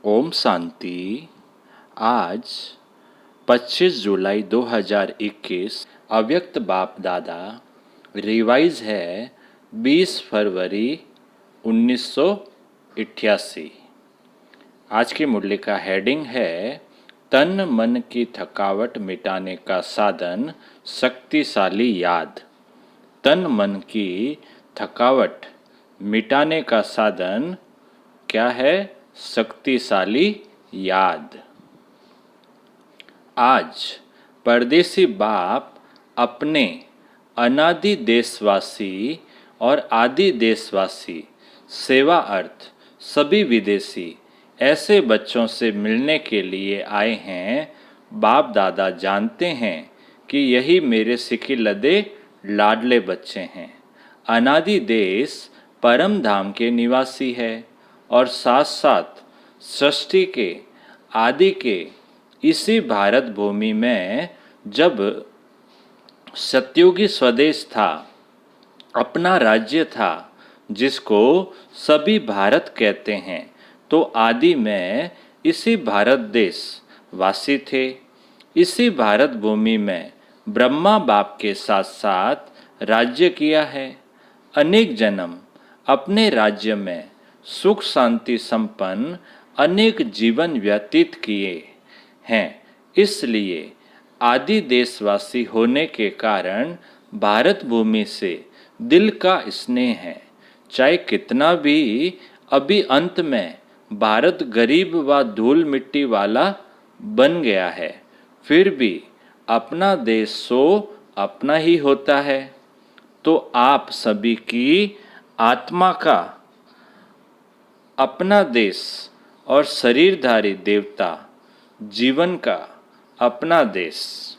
ओम शांति। आज 25 जुलाई 2021 अव्यक्त बाप दादा रिवाइज है 20 फरवरी 1988। आज की मुरली का हेडिंग है तन मन की थकावट मिटाने का साधन शक्तिशाली याद। तन मन की थकावट मिटाने का साधन क्या है? शक्तिशाली याद। आज परदेसी बाप अपने अनादि देशवासी और आदि देशवासी सेवा अर्थ सभी विदेशी ऐसे बच्चों से मिलने के लिए आए हैं। बाप दादा जानते हैं कि यही मेरे सिखी लदे लाडले बच्चे हैं। अनादि देश परम धाम के निवासी है और साथ साथ सृष्टि के आदि के इसी भारत भूमि में जब सत्युगी स्वदेश था, अपना राज्य था जिसको सभी भारत कहते हैं, तो आदि में इसी भारत देश वासी थे। इसी भारत भूमि में ब्रह्मा बाप के साथ साथ राज्य किया है। अनेक जन्म अपने राज्य में सुख शांति संपन्न अनेक जीवन व्यतीत किए हैं। इसलिए आदि देशवासी होने के कारण भारत भूमि से दिल का स्नेह है। चाहे कितना भी अभी अंत में भारत गरीब व धूल मिट्टी वाला बन गया है, फिर भी अपना देश सो अपना ही होता है। तो आप सभी की आत्मा का अपना देश और शरीरधारी देवता जीवन का अपना देश।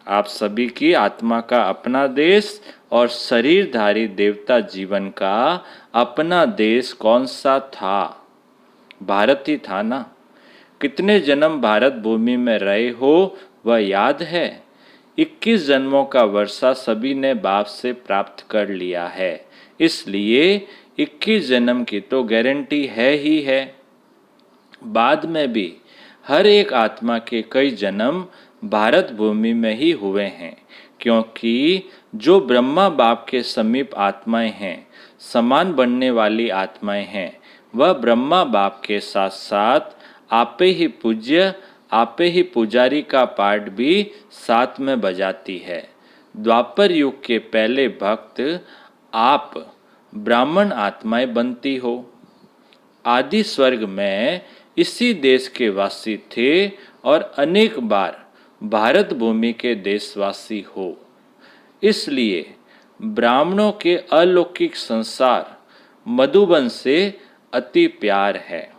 आप सभी की आत्मा का अपना देश और शरीरधारी देवता जीवन का अपना देश कौन सा था? भारत ही था ना। कितने जन्म भारत भूमि में रहे हो वह याद है? 21 जन्मों का वर्षा सभी ने बाप से प्राप्त कर लिया है। इसलिए 21 जन्म की तो गारंटी है ही है। बाद में भी हर एक आत्मा के कई जन्म भारत भूमि में ही हुए हैं, क्योंकि जो ब्रह्मा बाप के समीप आत्माएं हैं, समान बनने वाली आत्माएं हैं, वह ब्रह्मा बाप के साथ साथ आपे ही पूज्य आपे ही पुजारी का पाठ भी साथ में बजाती है। द्वापर युग के पहले भक्त आप ब्राह्मण आत्माएं बनती हो। आदि स्वर्ग में इसी देश के वासी थे और अनेक बार भारत भूमि के देशवासी हो। इसलिए ब्राह्मणों के अलौकिक संसार मधुबन से अति प्यार है।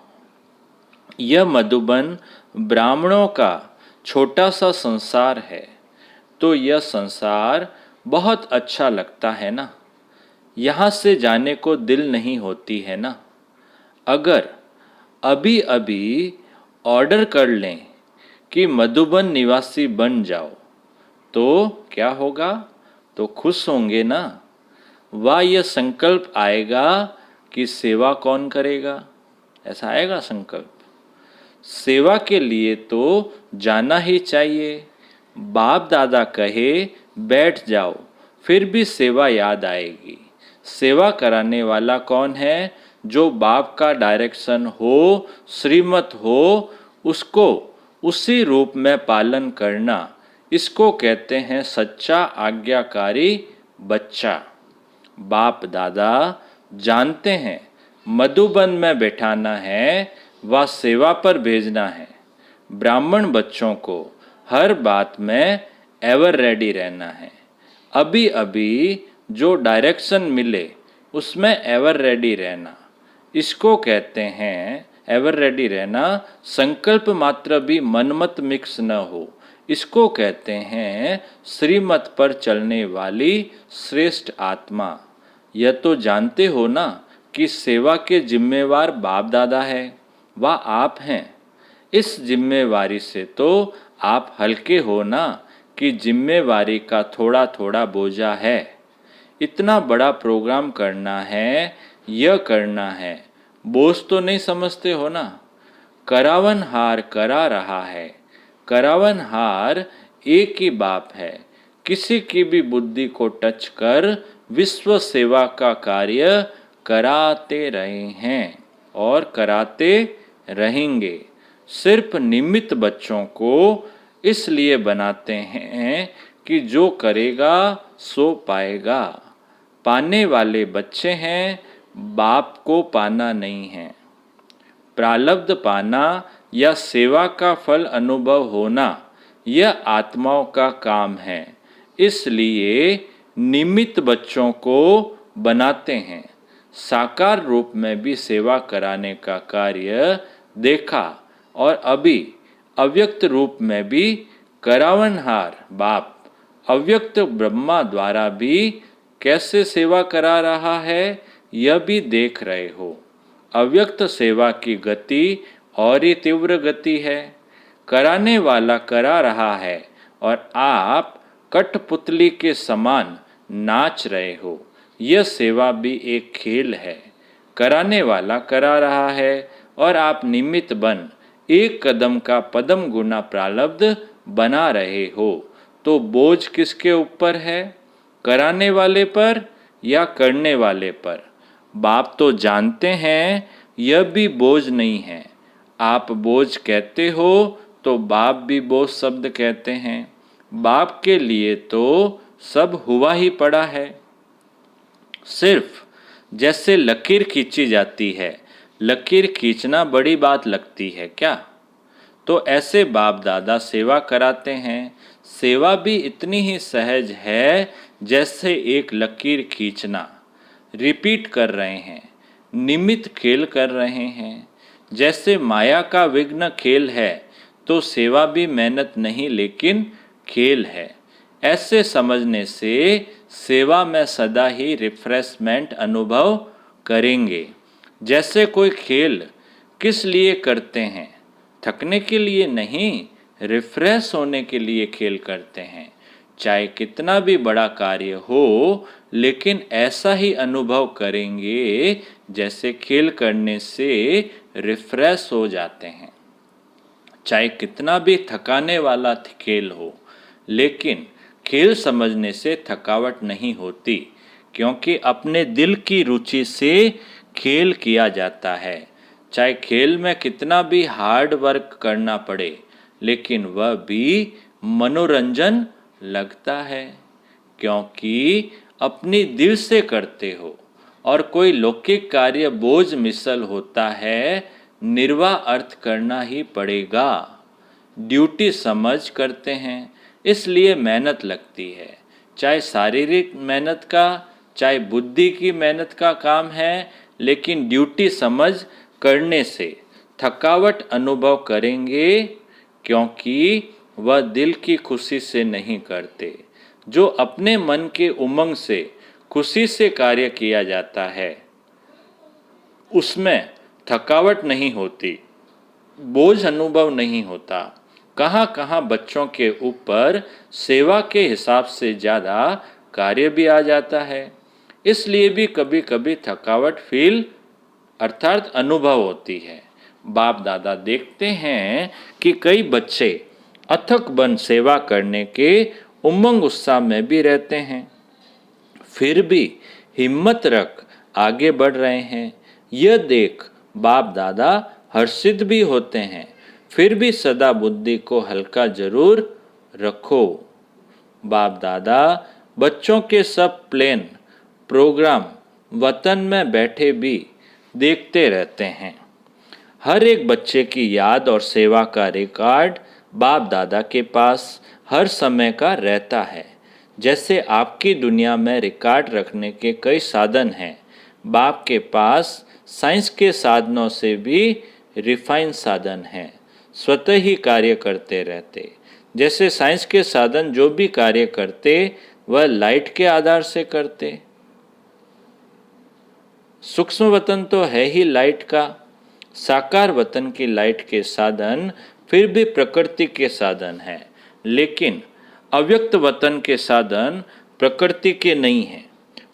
यह मधुबन ब्राह्मणों का छोटा सा संसार है, तो यह संसार बहुत अच्छा लगता है ना। यहाँ से जाने को दिल नहीं होती है ना। अगर अभी अभी ऑर्डर कर लें कि मधुबन निवासी बन जाओ, तो क्या होगा? तो खुश होंगे ना। वह यह संकल्प आएगा कि सेवा कौन करेगा? ऐसा आएगा संकल्प। सेवा के लिए तो जाना ही चाहिए। बाप दादा कहे बैठ जाओ, फिर भी सेवा याद आएगी। सेवा कराने वाला कौन है? जो बाप का डायरेक्शन हो, श्रीमत हो, उसको उसी रूप में पालन करना, इसको कहते हैं सच्चा आज्ञाकारी बच्चा। बाप दादा जानते हैं मधुबन में बैठाना है व सेवा पर भेजना है। ब्राह्मण बच्चों को हर बात में एवर रेडी रहना है। अभी अभी जो डायरेक्शन मिले उसमें एवर रेडी रहना, इसको कहते हैं एवर रेडी रहना। संकल्प मात्र भी मनमत मिक्स न हो, इसको कहते हैं श्रीमत पर चलने वाली श्रेष्ठ आत्मा। यह तो जानते हो ना कि सेवा के जिम्मेवार बाप दादा है, वह आप हैं। इस जिम्मेवारी से तो आप हल्के हो ना कि जिम्मेवारी का थोड़ा थोड़ा बोझा है। इतना बड़ा प्रोग्राम करना है, यह करना है, बोझ तो नहीं समझते हो ना। करावनहार करा रहा है। करावनहार एक ही बाप है। किसी की भी बुद्धि को टच कर विश्व सेवा का कार्य कराते रहे हैं और कराते रहेंगे। सिर्फ निमित्त बच्चों को इसलिए बनाते हैं कि जो करेगा सो पाएगा। पाने वाले बच्चे हैं, बाप को पाना नहीं है। प्रारब्ध पाना या सेवा का फल अनुभव होना यह आत्माओं का काम है। इसलिए निमित्त बच्चों को बनाते हैं। साकार रूप में भी सेवा कराने का कार्य देखा और अभी अव्यक्त रूप में भी करावनहार बाप अव्यक्त ब्रह्मा द्वारा भी कैसे सेवा करा रहा है यह भी देख रहे हो। अव्यक्त सेवा की गति और ही तीव्र गति है। कराने वाला करा रहा है और आप कठपुतली के समान नाच रहे हो। यह सेवा भी एक खेल है। कराने वाला करा रहा है और आप निमित्त बन एक कदम का पदम गुना प्रारब्ध बना रहे हो। तो बोझ किसके ऊपर है, कराने वाले पर या करने वाले पर? बाप तो जानते हैं यह भी बोझ नहीं है। आप बोझ कहते हो तो बाप भी बोझ शब्द कहते हैं। बाप के लिए तो सब हुआ ही पड़ा है। सिर्फ जैसे लकीर खींची जाती है, लकीर खींचना बड़ी बात लगती है क्या? तो ऐसे बाप दादा सेवा कराते हैं। सेवा भी इतनी ही सहज है जैसे एक लकीर खींचना। रिपीट कर रहे हैं, निमित्त खेल कर रहे हैं। जैसे माया का विघ्न खेल है तो सेवा भी मेहनत नहीं लेकिन खेल है। ऐसे समझने से सेवा में सदा ही रिफ्रेशमेंट अनुभव करेंगे। जैसे कोई खेल किस लिए करते हैं? थकने के लिए नहीं, रिफ्रेश होने के लिए खेल करते हैं। चाहे कितना भी बड़ा कार्य हो, लेकिन ऐसा ही अनुभव करेंगे जैसे खेल करने से रिफ्रेश हो जाते हैं। चाहे कितना भी थकाने वाला खेल हो, लेकिन खेल समझने से थकावट नहीं होती, क्योंकि अपने दिल की रुचि से खेल किया जाता है। चाहे खेल में कितना भी हार्ड वर्क करना पड़े, लेकिन वह भी मनोरंजन लगता है, क्योंकि अपनी दिल से करते हो। और कोई लौकिक कार्य बोझ मिसल होता है, निर्वाह अर्थ करना ही पड़ेगा। ड्यूटी समझ करते हैं, इसलिए मेहनत लगती है। चाहे शारीरिक मेहनत का, चाहे बुद्धि की मेहनत का काम है, लेकिन ड्यूटी समझ करने से थकावट अनुभव करेंगे, क्योंकि वह दिल की खुशी से नहीं करते। जो अपने मन के उमंग से खुशी से कार्य किया जाता है, उसमें थकावट नहीं होती, बोझ अनुभव नहीं होता। कहाँ कहाँ बच्चों के ऊपर सेवा के हिसाब से ज़्यादा कार्य भी आ जाता है, इसलिए भी कभी कभी थकावट फील अर्थात अनुभव होती है। बाप दादा देखते हैं कि कई बच्चे अथक बन सेवा करने के उमंग उत्साह में भी रहते हैं, फिर भी हिम्मत रख आगे बढ़ रहे हैं। यह देख बाप दादा हर्षित भी होते हैं। फिर भी सदा बुद्धि को हल्का जरूर रखो। बाप दादा बच्चों के सब प्लान प्रोग्राम वतन में बैठे भी देखते रहते हैं। हर एक बच्चे की याद और सेवा का रिकॉर्ड बाप दादा के पास हर समय का रहता है। जैसे आपकी दुनिया में रिकॉर्ड रखने के कई साधन हैं, बाप के पास साइंस के साधनों से भी रिफाइन साधन हैं, स्वतः ही कार्य करते रहते। जैसे साइंस के साधन जो भी कार्य करते वह लाइट के आधार से करते। सूक्ष्म वतन तो है ही लाइट का, साकार वतन की लाइट के साधन फिर भी प्रकृति के साधन हैं, लेकिन अव्यक्त वतन के साधन प्रकृति के नहीं हैं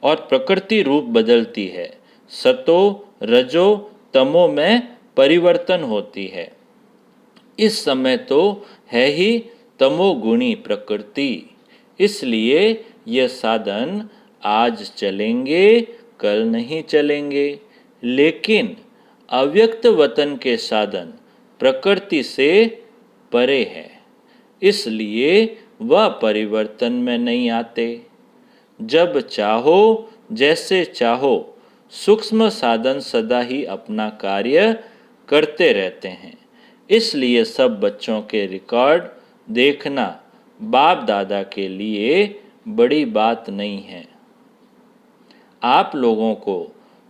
और प्रकृति रूप बदलती है। सतो रजो तमो में परिवर्तन होती है। इस समय तो है ही तमोगुणी प्रकृति, इसलिए यह साधन आज चलेंगे कल नहीं चलेंगे। लेकिन अव्यक्त वतन के साधन प्रकृति से परे है, इसलिए वह परिवर्तन में नहीं आते। जब चाहो जैसे चाहो सूक्ष्म साधन सदा ही अपना कार्य करते रहते हैं। इसलिए सब बच्चों के रिकॉर्ड देखना बाप दादा के लिए बड़ी बात नहीं है। आप लोगों को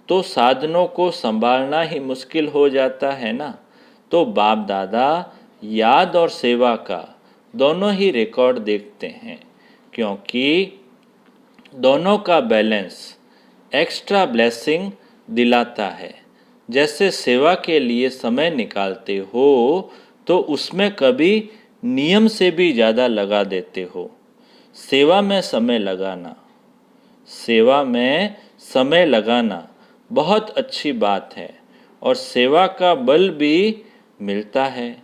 तो साधनों को संभालना ही मुश्किल हो जाता है ना, तो बाप दादा याद और सेवा का दोनों ही रिकॉर्ड देखते हैं, क्योंकि दोनों का बैलेंस एक्स्ट्रा ब्लेसिंग दिलाता है। जैसे सेवा के लिए समय निकालते हो तो उसमें कभी नियम से भी ज़्यादा लगा देते हो। सेवा में समय लगाना बहुत अच्छी बात है और सेवा का बल भी मिलता है।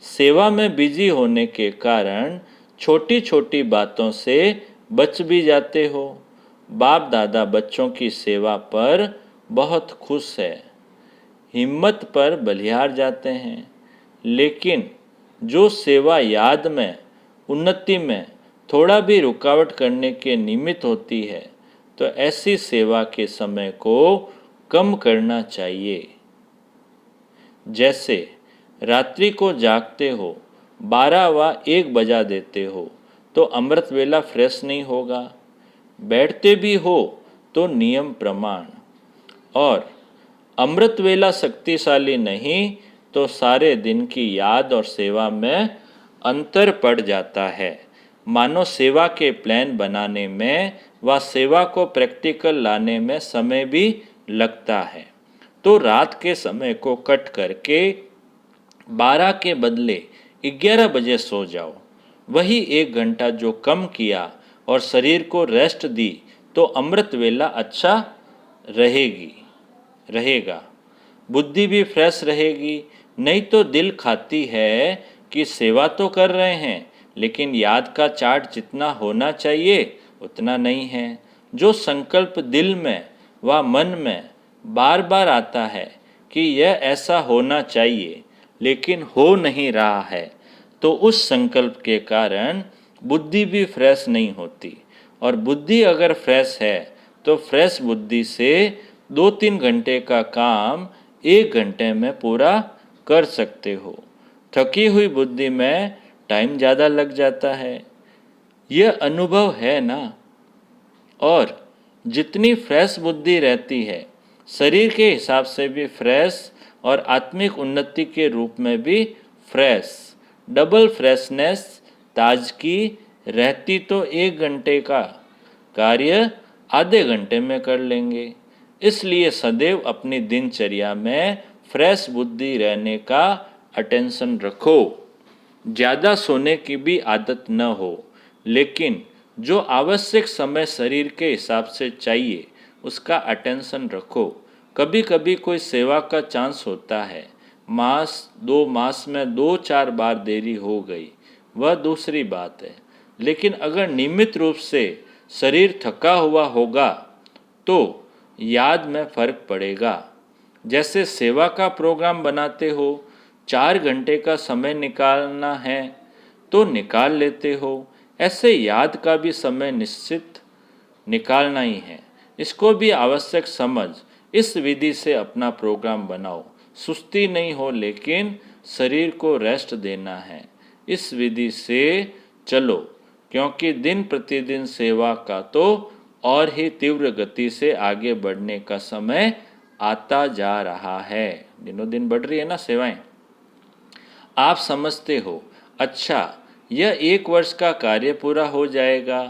सेवा में बिजी होने के कारण छोटी छोटी बातों से बच भी जाते हो। बाप दादा बच्चों की सेवा पर बहुत खुश है, हिम्मत पर बलिहार जाते हैं। लेकिन जो सेवा याद में, उन्नति में थोड़ा भी रुकावट करने के निमित्त होती है, तो ऐसी सेवा के समय को कम करना चाहिए। जैसे रात्रि को जागते हो, 12 व 1 बजा देते हो तो अमृत वेला फ्रेश नहीं होगा। बैठते भी हो तो नियम प्रमाण, और अमृत वेला शक्तिशाली नहीं तो सारे दिन की याद और सेवा में अंतर पड़ जाता है। मानो सेवा के प्लान बनाने में व सेवा को प्रैक्टिकल लाने में समय भी लगता है। तो रात के समय को कट करके 12 के बदले 11 बजे सो जाओ। वही 1 घंटा जो कम किया और शरीर को रेस्ट दी तो अमृत वेला अच्छा रहेगा। बुद्धि भी फ्रेश रहेगी। नहीं तो दिल खाती है कि सेवा तो कर रहे हैं लेकिन याद का चार्ट जितना होना चाहिए उतना नहीं है। जो संकल्प दिल में व मन में बार बार आता है कि यह ऐसा होना चाहिए लेकिन हो नहीं रहा है, तो उस संकल्प के कारण बुद्धि भी फ्रेश नहीं होती। और बुद्धि अगर फ्रेश है तो फ्रेश बुद्धि से 2-3 घंटे का काम 1 घंटे में पूरा कर सकते हो। थकी हुई बुद्धि में टाइम ज़्यादा लग जाता है, यह अनुभव है ना। और जितनी फ्रेश बुद्धि रहती है, शरीर के हिसाब से भी फ्रेश और आत्मिक उन्नति के रूप में भी फ्रेश, डबल फ्रेशनेस ताजगी रहती तो 1 घंटे का कार्य आधे घंटे में कर लेंगे। इसलिए सदैव अपनी दिनचर्या में फ्रेश बुद्धि रहने का अटेंशन रखो। ज़्यादा सोने की भी आदत न हो, लेकिन जो आवश्यक समय शरीर के हिसाब से चाहिए उसका अटेंशन रखो। कभी कभी कोई सेवा का चांस होता है, 2 मास में 2-4 बार देरी हो गई, वह दूसरी बात है। लेकिन अगर नियमित रूप से शरीर थका हुआ होगा तो याद में फर्क पड़ेगा। जैसे सेवा का प्रोग्राम बनाते हो, 4 घंटे का समय निकालना है तो निकाल लेते हो, ऐसे याद का भी समय निश्चित निकालना ही है। इसको भी आवश्यक समझ इस विधि से अपना प्रोग्राम बनाओ। सुस्ती नहीं हो लेकिन शरीर को रेस्ट देना है। इस विधि से चलो, क्योंकि दिन प्रतिदिन सेवा का तो और ही तीव्र गति से आगे बढ़ने का समय आता जा रहा है। दिनों दिन बढ़ रही है ना सेवाएं। आप समझते हो, अच्छा यह 1 वर्ष का कार्य पूरा हो जाएगा,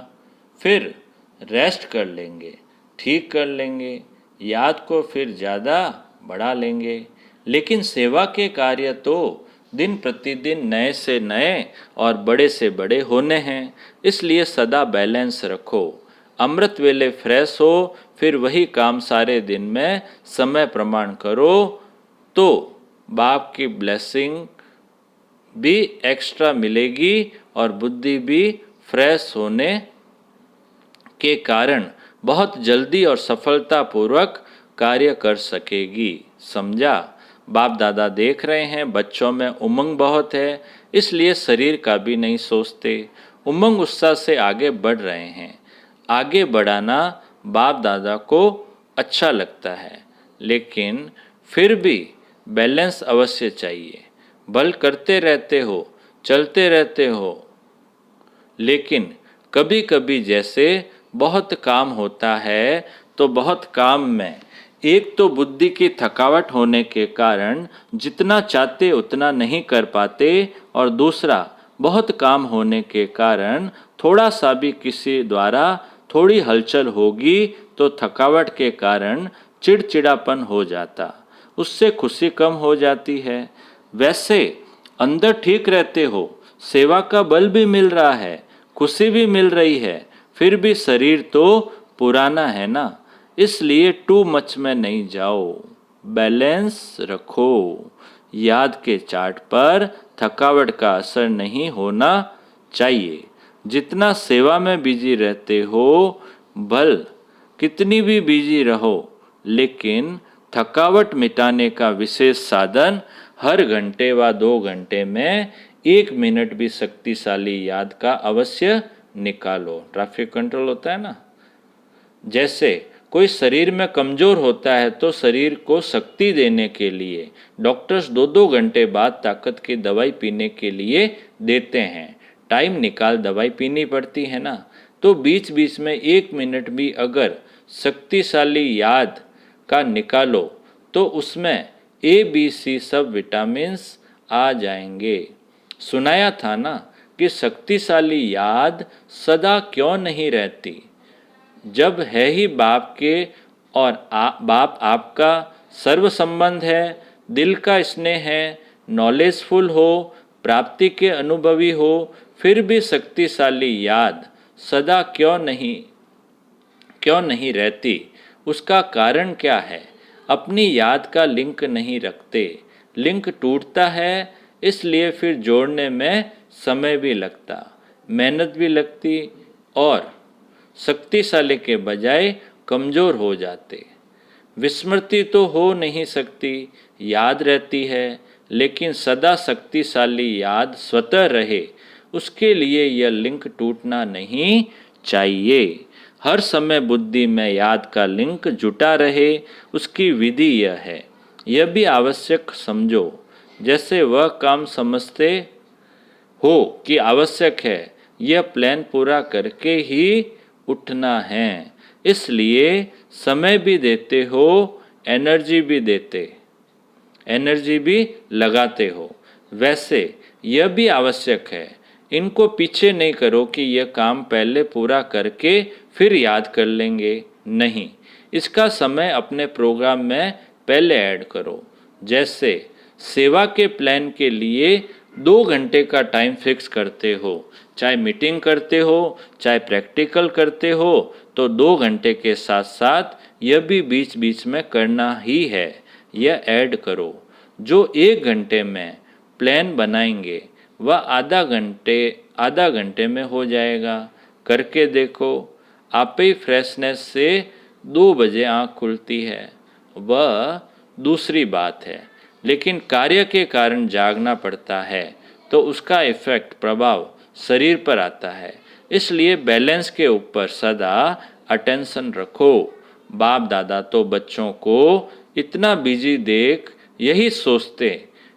फिर रेस्ट कर लेंगे, ठीक कर लेंगे, याद को फिर ज़्यादा बढ़ा लेंगे। लेकिन सेवा के कार्य तो दिन प्रतिदिन नए से नए और बड़े से बड़े होने हैं। इसलिए सदा बैलेंस रखो। अमृत वेले फ्रेश हो, फिर वही काम सारे दिन में समय प्रमाण करो तो बाप की ब्लेसिंग भी एक्स्ट्रा मिलेगी और बुद्धि भी फ्रेश होने के कारण बहुत जल्दी और सफलतापूर्वक कार्य कर सकेगी। समझा? बाप दादा देख रहे हैं बच्चों में उमंग बहुत है, इसलिए शरीर का भी नहीं सोचते। उमंग उत्साह से आगे बढ़ रहे हैं। आगे बढ़ाना बाप दादा को अच्छा लगता है, लेकिन फिर भी बैलेंस अवश्य चाहिए। बल करते रहते हो, चलते रहते हो, लेकिन कभी कभी जैसे बहुत काम होता है तो बहुत काम में एक तो बुद्धि की थकावट होने के कारण जितना चाहते उतना नहीं कर पाते, और दूसरा बहुत काम होने के कारण थोड़ा सा भी किसी द्वारा थोड़ी हलचल होगी तो थकावट के कारण चिड़चिड़ापन हो जाता, उससे खुशी कम हो जाती है। वैसे अंदर ठीक रहते हो, सेवा का बल भी मिल रहा है, खुशी भी मिल रही है, फिर भी शरीर तो पुराना है ना, इसलिए टू मच में नहीं जाओ, बैलेंस रखो। याद के चार्ट पर थकावट का असर नहीं होना चाहिए। जितना सेवा में बिजी रहते हो, भल कितनी भी बिजी रहो, लेकिन थकावट मिटाने का विशेष साधन हर घंटे व 2 घंटे में 1 मिनट भी शक्तिशाली याद का अवश्य निकालो। ट्रैफिक कंट्रोल होता है ना, जैसे कोई शरीर में कमजोर होता है तो शरीर को शक्ति देने के लिए डॉक्टर्स 2-2 घंटे बाद ताकत की दवाई पीने के लिए देते हैं। टाइम निकाल दवाई पीनी पड़ती है ना, तो बीच बीच में 1 मिनट भी अगर शक्तिशाली याद का निकालो तो उसमें ABC सब विटामिन्स आ जाएंगे। सुनाया था ना कि शक्तिशाली याद सदा क्यों नहीं रहती, जब है ही बाप के और बाप आपका सर्व संबंध है, दिल का स्नेह है, नॉलेजफुल हो, प्राप्ति के अनुभवी हो, फिर भी शक्तिशाली याद सदा क्यों नहीं रहती? उसका कारण क्या है? अपनी याद का लिंक नहीं रखते। लिंक टूटता है, इसलिए फिर जोड़ने में समय भी लगता, मेहनत भी लगती और शक्तिशाली के बजाय कमज़ोर हो जाते। विस्मृति तो हो नहीं सकती, याद रहती है, लेकिन सदा शक्तिशाली याद स्वतः रहे, उसके लिए यह लिंक टूटना नहीं चाहिए। हर समय बुद्धि में याद का लिंक जुटा रहे, उसकी विधि यह है। यह भी आवश्यक समझो, जैसे वह काम समझते हो कि आवश्यक है, यह प्लान पूरा करके ही उठना है, इसलिए समय भी देते हो, एनर्जी भी लगाते हो। वैसे यह भी आवश्यक है, इनको पीछे नहीं करो कि यह काम पहले पूरा करके फिर याद कर लेंगे, नहीं, इसका समय अपने प्रोग्राम में पहले ऐड करो। जैसे सेवा के प्लान के लिए 2 घंटे का टाइम फिक्स करते हो, चाहे मीटिंग करते हो चाहे प्रैक्टिकल करते हो, तो 2 घंटे के साथ साथ यह भी बीच बीच में करना ही है, यह ऐड करो। जो 1 घंटे में प्लान बनाएंगे वह आधा घंटे में हो जाएगा। करके देखो, आप ही फ्रेशनेस से 2 बजे आँख खुलती है, वह दूसरी बात है, लेकिन कार्य के कारण जागना पड़ता है तो उसका इफेक्ट प्रभाव शरीर पर आता है। इसलिए बैलेंस के ऊपर सदा अटेंशन रखो। बाप दादा तो बच्चों को इतना बिजी देख यही सोचते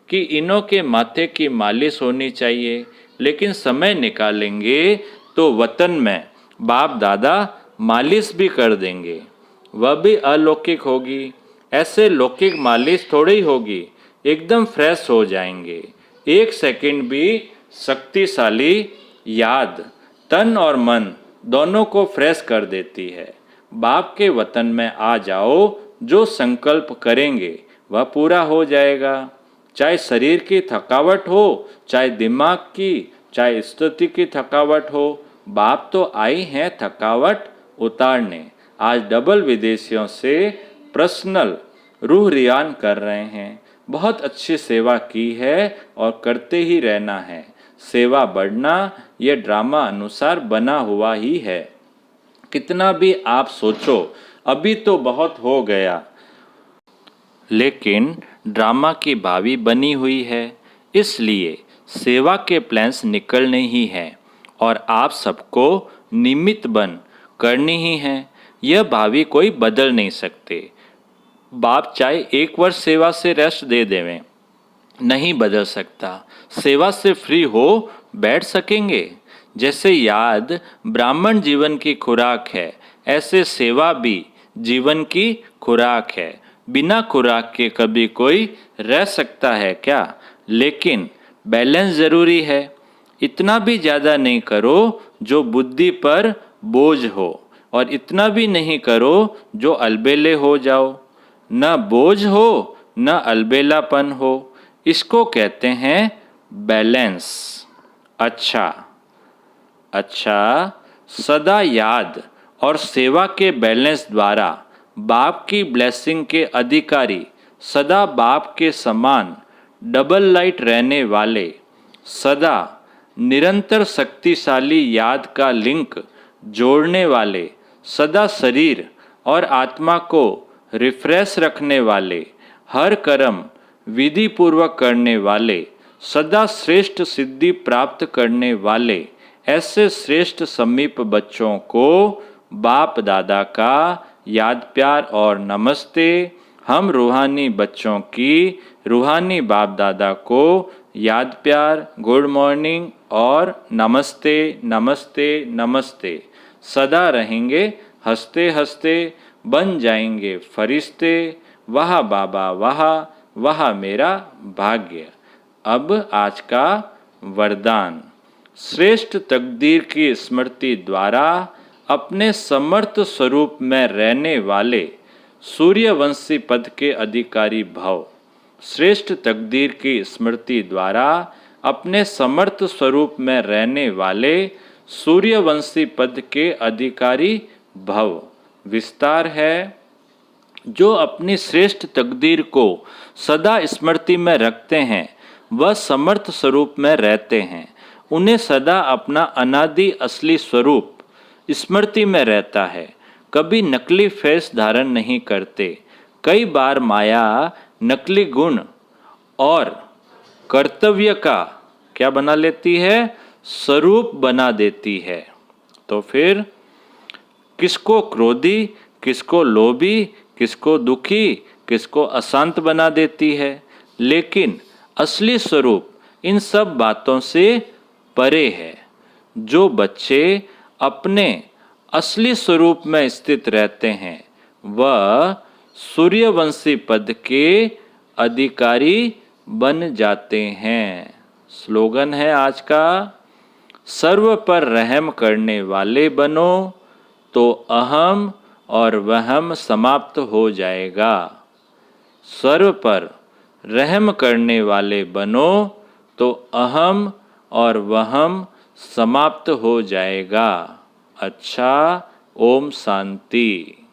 कि इन्हों के माथे की मालिश होनी चाहिए, लेकिन समय निकालेंगे तो वतन में बाप दादा मालिश भी कर देंगे, वह भी अलौकिक होगी। ऐसे लौकिक मालिश थोड़ी ही होगी, एकदम फ्रेश हो जाएंगे। 1 सेकंड भी शक्तिशाली याद तन और मन दोनों को फ्रेश कर देती है। बाप के वतन में आ जाओ, जो संकल्प करेंगे वह पूरा हो जाएगा। चाहे शरीर की थकावट हो, चाहे दिमाग की, चाहे स्तुति की थकावट हो, बाप तो आई हैं थकावट उतारने। आज डबल विदेशियों से पर्सनल रूह रियान कर रहे हैं। बहुत अच्छी सेवा की है और करते ही रहना है। सेवा बढ़ना यह ड्रामा अनुसार बना हुआ ही है। कितना भी आप सोचो अभी तो बहुत हो गया, लेकिन ड्रामा की भावी बनी हुई है, इसलिए सेवा के प्लान्स निकलने ही हैं और आप सबको निमित्त बन करनी ही है। यह भावी कोई बदल नहीं सकते। बाप चाहे 1 वर्ष सेवा से रेस्ट दे देवें, नहीं बदल सकता। सेवा से फ्री हो बैठ सकेंगे। जैसे याद ब्राह्मण जीवन की खुराक है, ऐसे सेवा भी जीवन की खुराक है। बिना खुराक के कभी कोई रह सकता है क्या? लेकिन बैलेंस ज़रूरी है। इतना भी ज़्यादा नहीं करो जो बुद्धि पर बोझ हो, और इतना भी नहीं करो जो अलबेले हो जाओ। न बोझ हो न अलबेलापन हो, इसको कहते हैं बैलेंस। अच्छा, सदा याद और सेवा के बैलेंस द्वारा बाप की ब्लेसिंग के अधिकारी, सदा बाप के समान डबल लाइट रहने वाले, सदा निरंतर शक्तिशाली याद का लिंक जोड़ने वाले, सदा शरीर और आत्मा को रिफ्रेश रखने वाले, हर कर्म विधि पूर्वक करने वाले, सदा श्रेष्ठ सिद्धि प्राप्त करने वाले, ऐसे श्रेष्ठ समीप बच्चों को बाप दादा का याद प्यार और नमस्ते। हम रूहानी बच्चों की रूहानी बाप दादा को याद प्यार, गुड मॉर्निंग और नमस्ते नमस्ते नमस्ते। सदा रहेंगे हंसते हंसते, बन जाएंगे फरिश्ते। वाह बाबा वाह, वाह मेरा भाग्य। अब आज का वरदान। श्रेष्ठ तकदीर की स्मृति द्वारा अपने समर्थ स्वरूप में रहने वाले सूर्यवंशी पद के अधिकारी भव। श्रेष्ठ तकदीर की स्मृति द्वारा अपने समर्थ स्वरूप में रहने वाले सूर्यवंशी पद के अधिकारी भव। विस्तार है, जो अपनी श्रेष्ठ तकदीर को सदा स्मृति में रखते हैं वह समर्थ स्वरूप में रहते हैं। उन्हें सदा अपना अनादि असली स्वरूप स्मृति में रहता है। कभी नकली फेस धारण नहीं करते। कई बार माया नकली गुण और कर्तव्य का क्या बना लेती है? स्वरूप बना देती है। तो फिर किसको क्रोधी, किसको लोभी, किसको दुखी, किसको अशांत बना देती है। लेकिन असली स्वरूप इन सब बातों से परे है। जो बच्चे अपने असली स्वरूप में स्थित रहते हैं वह सूर्यवंशी पद के अधिकारी बन जाते हैं। स्लोगन है आज का, सर्व पर रहम करने वाले बनो तो अहम और वहम समाप्त हो जाएगा। सर्व पर रहम करने वाले बनो तो अहम और वहम समाप्त हो जाएगा। अच्छा, ओम शांति।